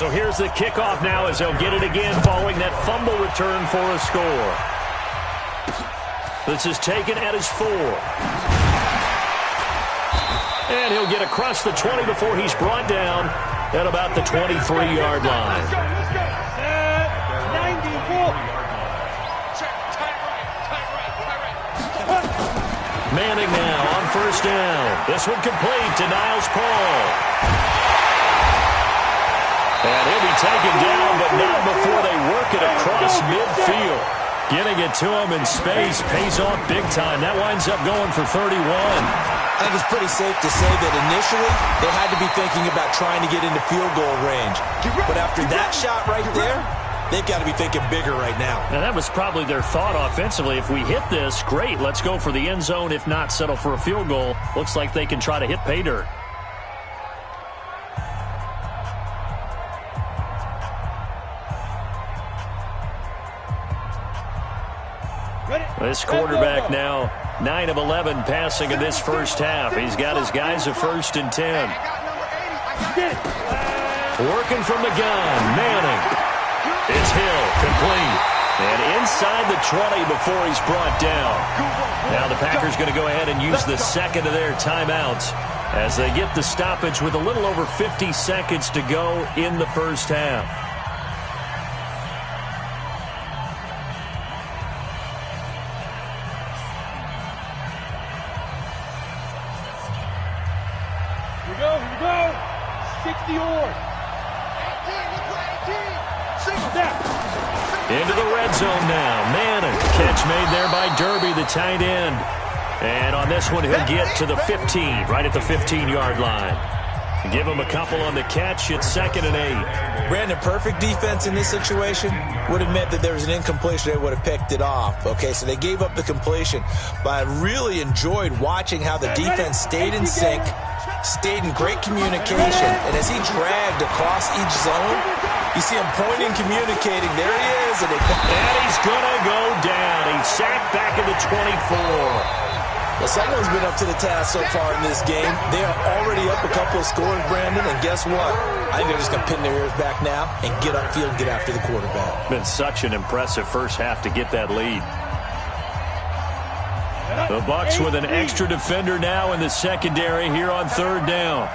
So here's the kickoff now as they'll get it again following that fumble return for a score. This is taken at his 4. And he'll get across the 20 before he's brought down at about the 23-yard line. Let's go. 94. Manning now on first down. This one complete to Niles Paul. And he'll be taken down, but not before they work it across midfield. Getting it to him in space pays off big time. That winds up going for 31. I think it's pretty safe to say that initially they had to be thinking about trying to get into field goal range. But after that shot right there, they've got to be thinking bigger right now. Now, that was probably their thought offensively. If we hit this, great, let's go for the end zone. If not, settle for a field goal. Looks like they can try to hit pay dirt. This quarterback now 9 of 11 passing in this first half. He's got his guys a 1st and 10. Working from the gun, Manning. It's Hill, complete. And inside the 20 before he's brought down. Now the Packers going to go ahead and use the second of their timeouts as they get the stoppage with a little over 50 seconds to go in the first half. Here we go. 60 yards. 18. Into the red zone now. Manning. Catch made there by Derby, the tight end. And on this one, he'll get to the 15, right at the 15-yard line. Give him a couple on the catch. It's 2nd and 8. Brandon, perfect defense in this situation would have meant that there was an incompletion. They would have picked it off. Okay, so they gave up the completion. But I really enjoyed watching how the defense stayed in sync, stayed in great communication. And as he dragged across each zone, you see him pointing, communicating. There he is. And he's going to go down. He's sacked back at the 24. Well, someone's been up to the task so far in this game. They are already up a couple of scores, Brandon, and guess what? I think they're just going to pin their ears back now and get upfield, get after the quarterback. Been such an impressive first half to get that lead. The Bucs with an extra defender now in the secondary here on 3rd down.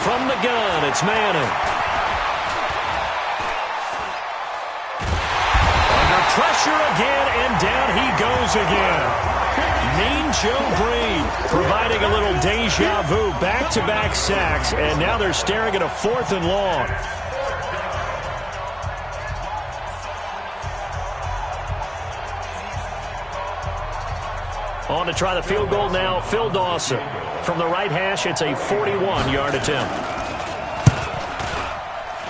From the gun, it's Manning. Pressure again, and down he goes again. Mean Joe Green providing a little deja vu, back-to-back sacks, and now they're staring at a 4th and long. On to try the field goal now, Phil Dawson. From the right hash, it's a 41-yard attempt.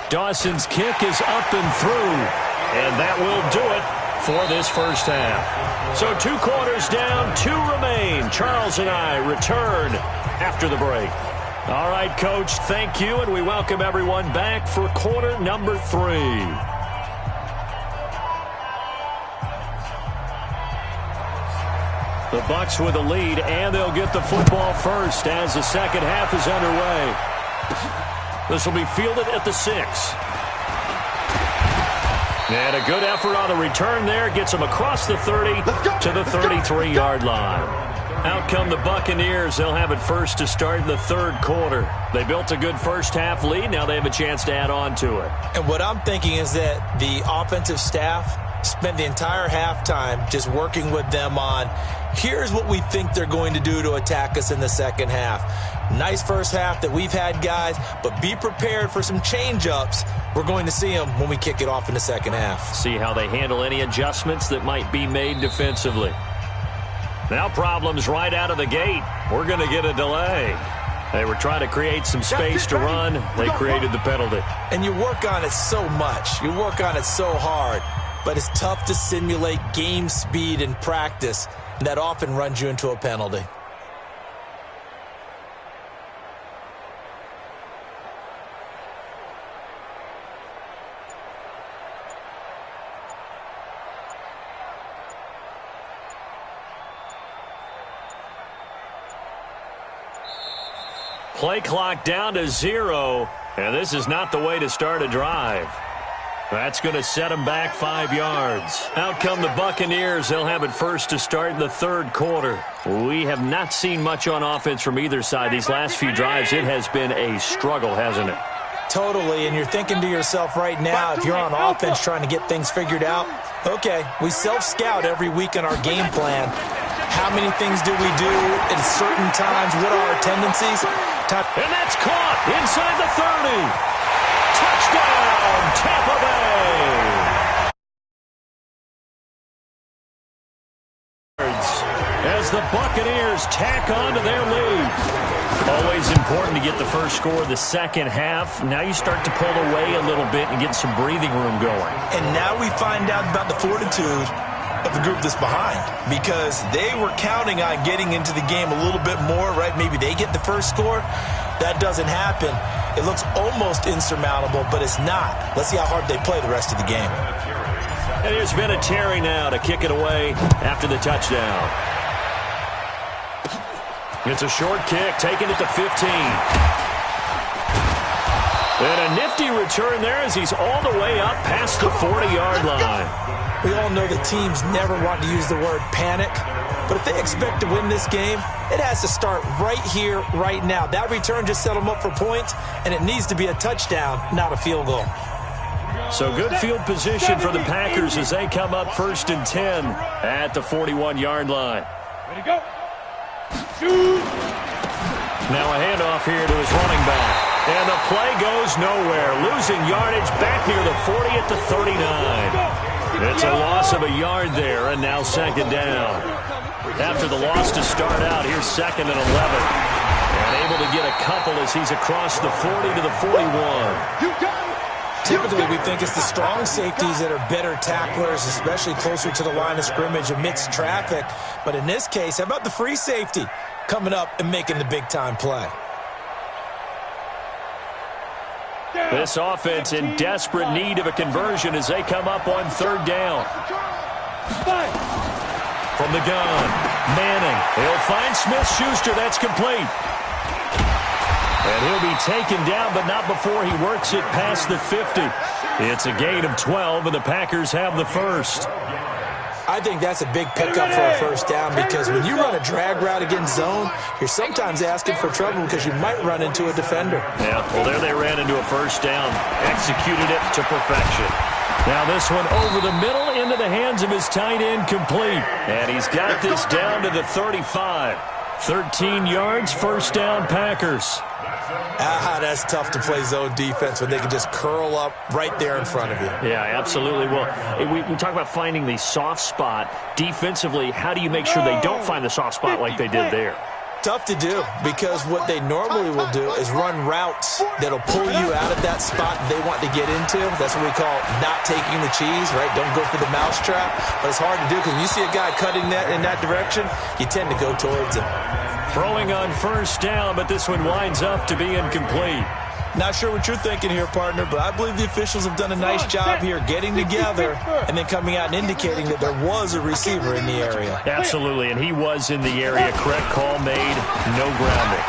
Dawson's kick is up and through. And that will do it for this first half. So 2 quarters down, 2 remain. Charles and I return after the break. All right, Coach, thank you, and we welcome everyone back for quarter number 3. The Bucs with a lead, and they'll get the football first as the second half is underway. This will be fielded at the 6. And a good effort on the return there. Gets them across the 30 to the 33-yard line. Out come the Buccaneers. They'll have it first to start in the 3rd quarter. They built a good first half lead. Now they have a chance to add on to it. And what I'm thinking is that the offensive staff spent the entire halftime just working with them on, here's what we think they're going to do to attack us in the second half. Nice first half that we've had, guys, but be prepared for some change-ups. We're going to see them when we kick it off in the second half. See how they handle any adjustments that might be made defensively. Now problems right out of the gate. We're going to get a delay. They were trying to create some space to run. They created the penalty. And you work on it so much. You work on it so hard. But it's tough to simulate game speed in practice. That often runs you into a penalty. Play clock down to 0, And this is not the way to start a drive. That's going to set them back 5 yards. Out come the Buccaneers. They'll have it first to start in the third quarter. We have not seen much on offense from either side these last few drives. It has been a struggle, hasn't it? Totally, and you're thinking to yourself right now, if you're on offense trying to get things figured out, okay, we self-scout every week in our game plan. How many things do we do at certain times? What are our tendencies? And that's caught inside the 30. Touchdown, Tampa Bay! As the Buccaneers tack on to their lead. Always important to get the first score of the second half. Now you start to pull away a little bit and get some breathing room going. And now we find out about the fortitude of the group that's behind, because they were counting on getting into the game a little bit more, right? Maybe they get the first score. That doesn't happen. It looks almost insurmountable, but it's not. Let's see how hard they play the rest of the game. And here's Vinatieri now to kick it away after the touchdown. It's a short kick, taking it to 15. And a nifty return there as he's all the way up past the 40-yard line. We all know that teams never want to use the word panic, but if they expect to win this game, it has to start right here, right now. That return just set them up for points, and it needs to be a touchdown, not a field goal. So good field position for the Packers as they come up 1st and 10 at the 41-yard line. Ready to go. Shoot. Now a handoff here to his running back. And the play goes nowhere. Losing yardage back near the 40 at the 39. It's a loss of a yard there, and now 2nd down. After the loss to start out, here's 2nd and 11. And able to get a couple as he's across the 40 to the 41. Typically, we think it's the strong safeties that are better tacklers, especially closer to the line of scrimmage amidst traffic. But in this case, how about the free safety coming up and making the big-time play? This offense in desperate need of a conversion as they come up on 3rd down. From the gun, Manning. He'll find Smith-Schuster. That's complete. And he'll be taken down, but not before he works it past the 50. It's a gain of 12, and the Packers have the first. I think that's a big pickup for a first down, because when you run a drag route against zone, you're sometimes asking for trouble because you might run into a defender. Yeah, well, there they ran into a first down. Executed it to perfection. Now this one over the middle into the hands of his tight end, complete. And he's got this down to the 35. 13 yards, first down, Packers. That's tough to play zone defense when they can just curl up right there in front of you. Yeah, absolutely. Well, we talk about finding the soft spot. Defensively, how do you make sure they don't find the soft spot like they did there? Tough to do, because what they normally will do is run routes that'll pull you out of that spot they want to get into. That's what we call not taking the cheese, right? Don't go for the mousetrap. But it's hard to do because when you see a guy cutting that in that direction, you tend to go towards him. Throwing on first down, but this one winds up to be incomplete. Not sure what you're thinking here, partner, but I believe the officials have done a nice job here getting together and then coming out and indicating that there was a receiver in the area. Absolutely, and he was in the area. Correct call made, no grounding.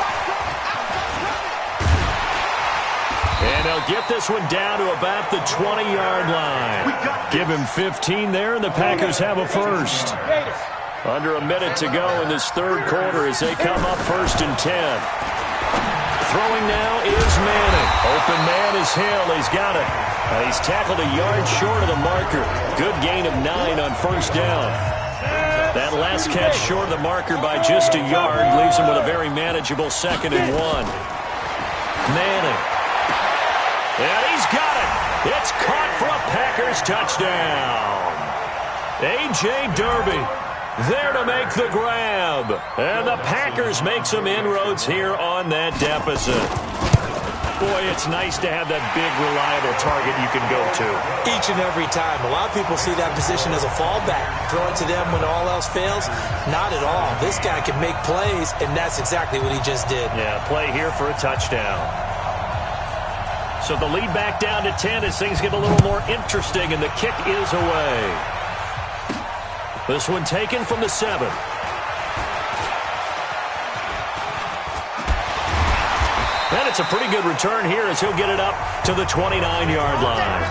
And they'll get this one down to about the 20-yard line. Give him 15 there, and the Packers have a first. Under a minute to go in this third quarter as they come up 1st and 10. Throwing now is Manning. Open man is Hill. He's got it. And he's tackled a yard short of the marker. Good gain of 9 on first down. That last catch short of the marker by just a yard leaves him with a very manageable 2nd and 1. Manning. And he's got it. It's caught for a Packers touchdown. A.J. Derby there to make the grab. And the Packers make some inroads here on that deficit. Boy, it's nice to have that big, reliable target you can go to. Each and every time. A lot of people see that position as a fallback. Throw it to them when all else fails. Not at all. This guy can make plays, and that's exactly what he just did. Yeah, play here for a touchdown. So the lead back down to 10 as things get a little more interesting, and the kick is away. This one taken from the 7. And it's a pretty good return here as he'll get it up to the 29-yard line.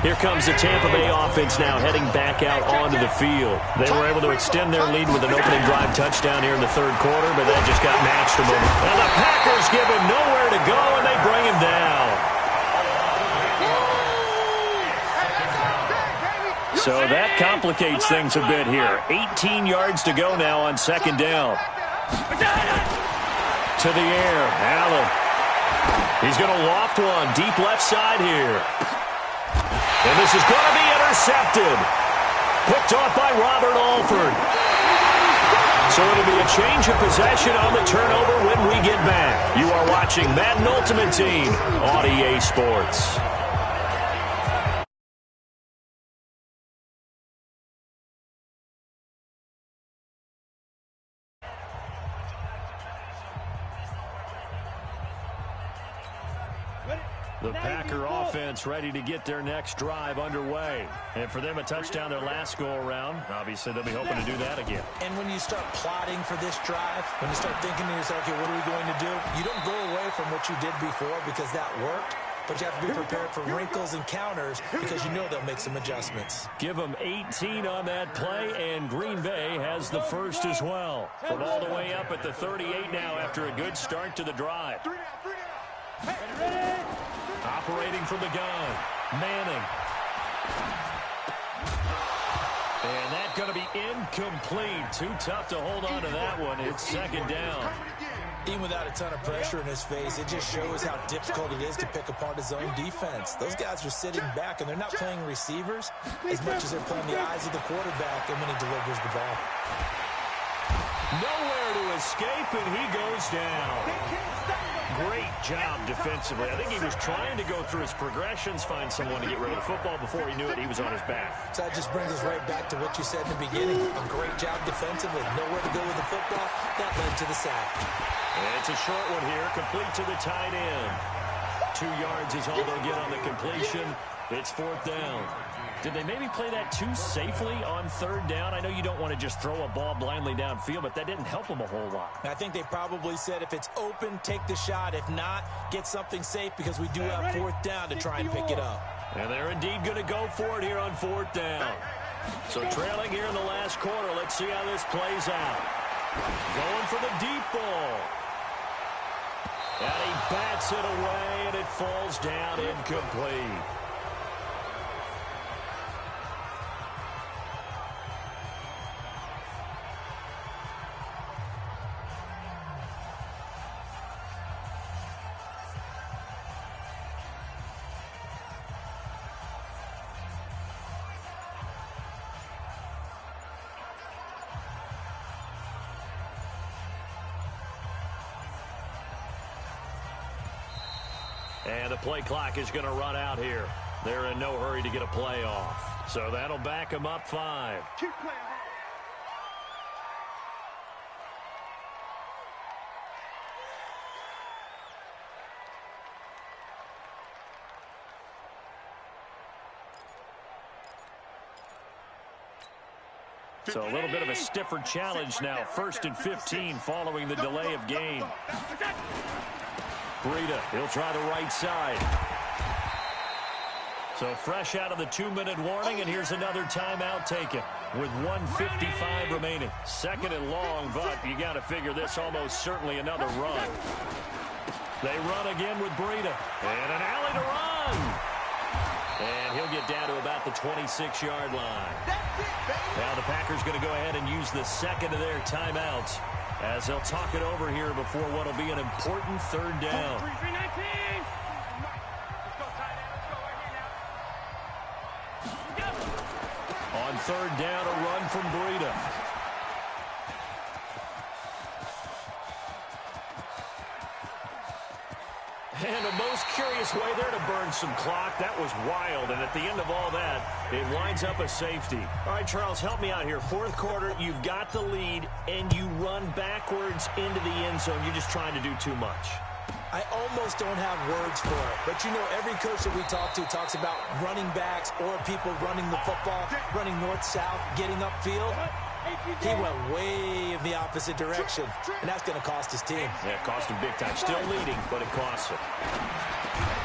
Here comes the Tampa Bay offense now heading back out onto the field. They were able to extend their lead with an opening drive touchdown here in the third quarter, but that just got matched to them. And the Packers give him nowhere to go, and they bring him down. So that complicates things a bit here. 18 yards to go now on second down. To the air, Allen. He's going to loft one deep left side here. And this is going to be intercepted. Picked off by Robert Alford. So it'll be a change of possession on the turnover when we get back. You are watching Madden Ultimate Team on EA Sports. The Packer offense ready to get their next drive underway. And for them, a touchdown their last go-around. Obviously, they'll be hoping to do that again. And when you start plotting for this drive, when you start thinking to yourself, okay, what are we going to do? You don't go away from what you did before because that worked. But you have to be prepared for wrinkles and counters because you know they'll make some adjustments. Give them 18 on that play, and Green Bay has the first as well. From all the way up at the 38 now after a good start to the drive. Operating from the gun, Manning. And that's going to be incomplete. Too tough to hold on to that one. It's second down. Even without a ton of pressure in his face, it just shows how difficult it is to pick apart his own defense. Those guys are sitting back, and they're not playing receivers as much as they're playing the eyes of the quarterback and when he delivers the ball. Nowhere to escape, and he goes down. Great job defensively. I think he was trying to go through his progressions, find someone to get rid of the football. Before he knew it, he was on his back. So that just brings us right back to what you said in the beginning. A great job defensively. Nowhere to go with the football. That led to the sack. And it's a short one here, complete to the tight end. 2 yards is all they'll get on the completion. It's fourth down. Did they maybe play that too safely on third down? I know you don't want to just throw a ball blindly downfield, but that didn't help them a whole lot. I think they probably said if it's open, take the shot. If not, get something safe because we do have fourth down to try and pick it up. And they're indeed going to go for it here on fourth down. So trailing here in the last quarter. Let's see how this plays out. Going for the deep ball. And he bats it away, and it falls down incomplete. And the play clock is going to run out here. They're in no hurry to get a play off. So that'll back them up 5. Keep playing hard. So a little bit of a stiffer challenge now. 1st and 15 following the delay of game. Breida, he'll try the right side. So fresh out of the 2-minute warning, and here's another timeout taken with 1:55 remaining. 2nd and long, but you got to figure this almost certainly another run. They run again with Breida. And an alley to run. And he'll get down to about the 26-yard line. Now the Packers going to go ahead and use the second of their timeouts as they'll talk it over here before what will be an important third down. On third down, a run from Breida. And a most curious way there to burn some clock. That was wild, and at the end of all that, it winds up a safety. All right, Charles, help me out here. Fourth quarter, you've got the lead, and you run backwards into the end zone. You're just trying to do too much. I almost don't have words for it. But, you know, every coach that we talk to talks about running backs or people running the football, running north-south, getting upfield. He went way in the opposite direction, and that's going to cost his team. Yeah, it cost him big time. Still leading, but it costs him.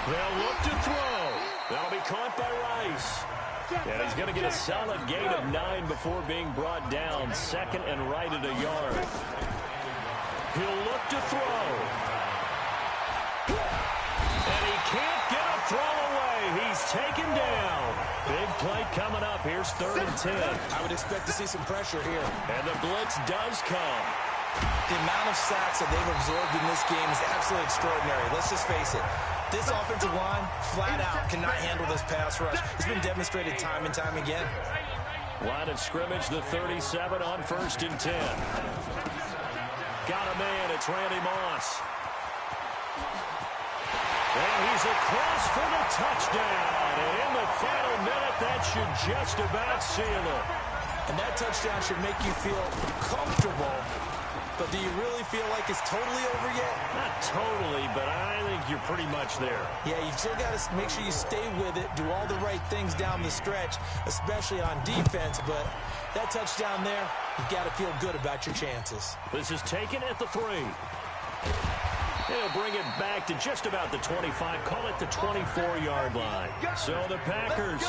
They'll look to throw. That'll be caught by Rice. And he's going to get a solid gain of 9 before being brought down. Second and right at a yard. He'll look to throw. And he can't get a throw away. He's taken down. Big play coming up. Here's 3rd and 10. I would expect to see some pressure here. And the blitz does come. The amount of sacks that they've absorbed in this game is absolutely extraordinary. Let's just face it. This offensive line, flat out, cannot handle this pass rush. It's been demonstrated time and time again. Line of scrimmage, the 37 on 1st and 10. Got a man. It's Randy Moss. And he's across for the touchdown. And in the final minute, that should just about seal it. And that touchdown should make you feel comfortable. But do you really feel like it's totally over yet? Not totally, but I think you're pretty much there. Yeah, you've still got to make sure you stay with it, do all the right things down the stretch, especially on defense. But that touchdown there, you've got to feel good about your chances. This is taken at the 3. They'll bring it back to just about the 25. Call it the 24-yard line. So the Packers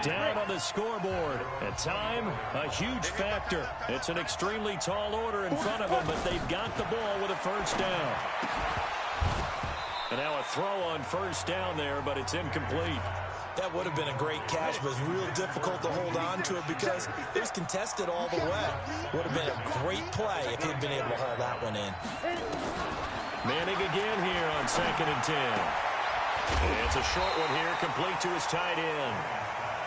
down on the scoreboard. At time, a huge factor. It's an extremely tall order in front of them, but they've got the ball with a 1st down. And now a throw on 1st down there, but it's incomplete. That would have been a great catch, but it's real difficult to hold on to it because it was contested all the way. Would have been a great play if he'd been able to hold that one in. Manning again here on 2nd and 10. And it's a short one here, complete to his tight end.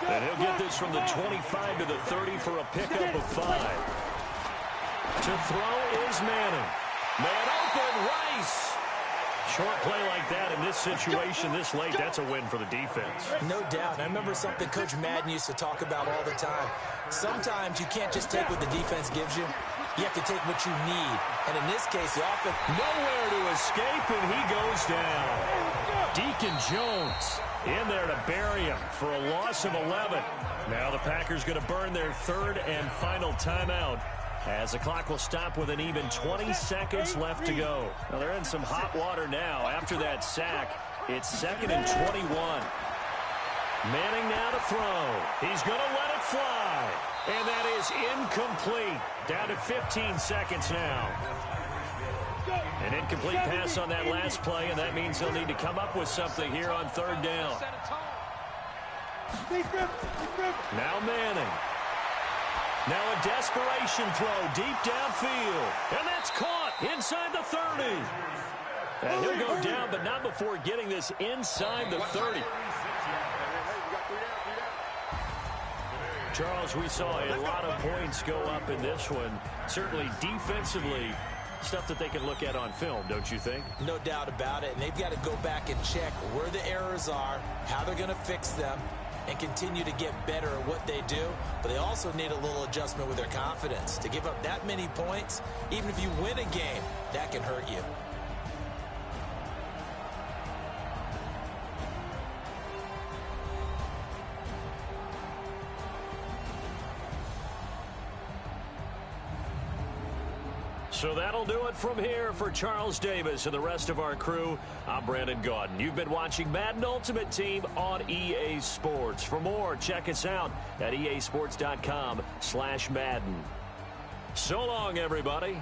And he'll get this from the 25 to the 30 for a pickup of 5. To throw is Manning. Man open, Rice. Short play like that in this situation this late, that's a win for the defense. No doubt. I remember something Coach Madden used to talk about all the time. Sometimes you can't just take what the defense gives you. You have to take what you need. And in this case, the offense... Nowhere to escape, and he goes down. Deacon Jones in there to bury him for a loss of 11. Now the Packers going to burn their 3rd and final timeout as the clock will stop with an even 20 seconds left to go. Now they're in some hot water now. After that sack, it's 2nd and 21. Manning now to throw. He's going to let it fly. And that is incomplete. Down to 15 seconds now. An incomplete pass on that last play, and that means they'll need to come up with something here on 3rd down. Now Manning. Now a desperation throw deep downfield. And that's caught inside the 30. And he'll go down, but not before getting this inside the 30. Charles, we saw a lot of points go up in this one. Certainly defensively, stuff that they can look at on film, don't you think? No doubt about it. And they've got to go back and check where the errors are, how they're going to fix them, and continue to get better at what they do. But they also need a little adjustment with their confidence. To give up that many points, even if you win a game, that can hurt you. So that'll do it from here for Charles Davis and the rest of our crew. I'm Brandon Gaudin. You've been watching Madden Ultimate Team on EA Sports. For more, check us out at easports.com/Madden. So long, everybody.